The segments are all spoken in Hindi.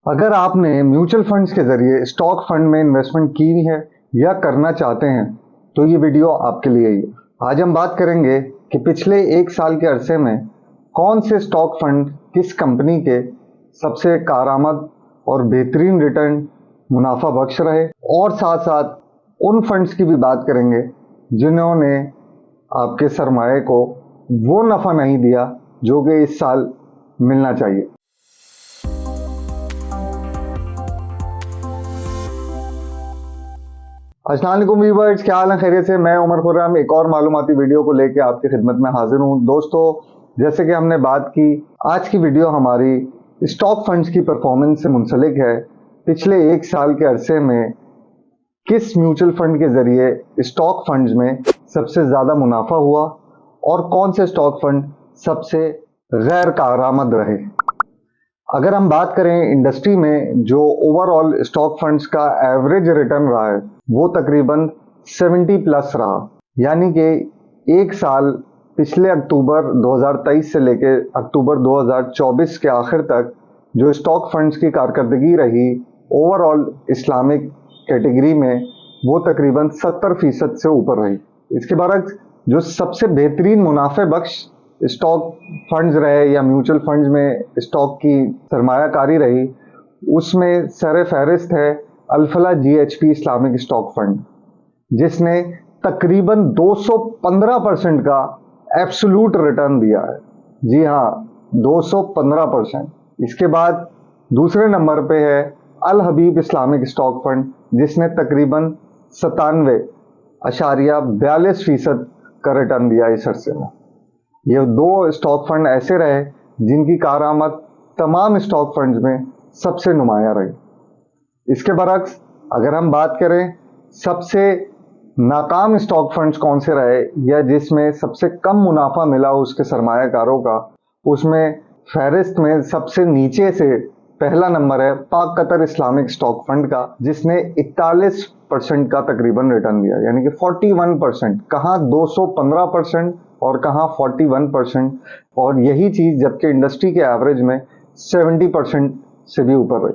अगर आपने म्यूचुअल फंड्स के जरिए स्टॉक फंड में इन्वेस्टमेंट की है या करना चाहते हैं तो ये वीडियो आपके लिए ही है। आज हम बात करेंगे कि पिछले एक साल के अरसे में कौन से स्टॉक फंड किस कंपनी के सबसे कारआमद और बेहतरीन रिटर्न मुनाफा बख्श रहे, और साथ साथ उन फंड्स की भी बात करेंगे जिन्होंने आपके सरमाए को वो नफ़ा नहीं दिया जो कि इस साल मिलना चाहिए। अस्सलाम वालेकुम व्यूअर्स, क्या हाल है? खैरियत से? मैं उमर खुर्रम एक और मालूमाती वीडियो को लेके आपकी खिदमत में हाजिर हूँ। दोस्तों, जैसे कि हमने बात की, आज की वीडियो हमारी स्टॉक फंड्स की परफॉर्मेंस से मुंसलिक है। पिछले एक साल के अरसे में किस म्यूचुअल फंड के जरिए स्टॉक फंड्स में सबसे ज़्यादा मुनाफा हुआ और कौन से स्टॉक फंड सबसे गैर कारआमद रहे। अगर हम बात करें इंडस्ट्री में जो ओवरऑल स्टॉक फंड्स का एवरेज रिटर्न रहा है वो तकरीबन 70 प्लस रहा, यानी कि एक साल पिछले अक्टूबर 2023 से लेके अक्टूबर 2024 के आखिर तक जो स्टॉक फंड्स की कारकर्दगी रही ओवरऑल इस्लामिक कैटेगरी में वो तकरीबन 70% से ऊपर रही। इसके बाद जो सबसे बेहतरीन मुनाफे बख्श स्टॉक फंड्स रहे या म्यूचुअल फंड्स में स्टॉक की सरमायाकारी रही, उसमें सर फहरिस्त है Al Falah GHP Islamic stock fund, जिसने तकरीबन 215% का एब्सोल्यूट रिटर्न दिया है। जी हाँ, 215%। इसके बाद दूसरे नंबर पे है अल हबीब इस्लामिक स्टॉक फंड, जिसने तकरीबन 97.42% का रिटर्न दिया इस अरसे में। ये दो स्टॉक फंड ऐसे रहे जिनकी कारआमद तमाम स्टॉक फंड्स में सबसे नुमाया रही। इसके बरक्स अगर हम बात करें सबसे नाकाम स्टॉक फंड्स कौन से रहे या जिसमें सबसे कम मुनाफा मिला उसके सरमायाकारों का, उसमें फहरिस्त में सबसे नीचे से पहला नंबर है पाक कतर इस्लामिक स्टॉक फंड का, जिसने 41% का तकरीबन रिटर्न दिया, यानी कि 41%। कहाँ 215% और कहाँ 41%, और यही चीज जबकि इंडस्ट्री के एवरेज में 70% से भी ऊपर रही।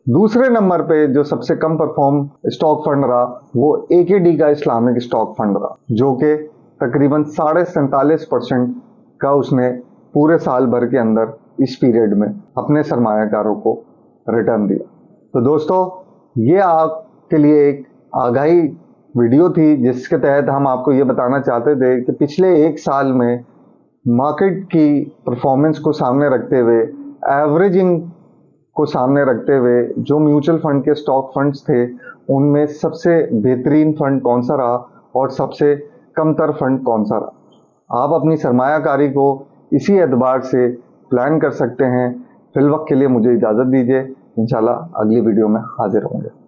दूसरे नंबर पे जो सबसे कम परफॉर्म स्टॉक फंड रहा वो AKD का इस्लामिक स्टॉक फंड रहा, जो कि तकरीबन 47.5% का उसने पूरे साल भर के अंदर इस पीरियड में अपने सरमायाकारों को रिटर्न दिया। तो दोस्तों, ये आपके लिए एक आगाही वीडियो थी जिसके तहत हम आपको ये बताना चाहते थे कि पिछले एक साल में मार्केट की परफॉर्मेंस को सामने रखते हुए, एवरेजिंग को सामने रखते हुए, जो म्यूचुअल फंड के स्टॉक फंड्स थे उनमें सबसे बेहतरीन फंड कौन सा रहा और सबसे कमतर फंड कौन सा रहा। आप अपनी सरमायाकारी को इसी एतबार से प्लान कर सकते हैं। फिलवक्त के लिए मुझे इजाज़त दीजिए, इंशाल्लाह अगली वीडियो में हाजिर होंगे।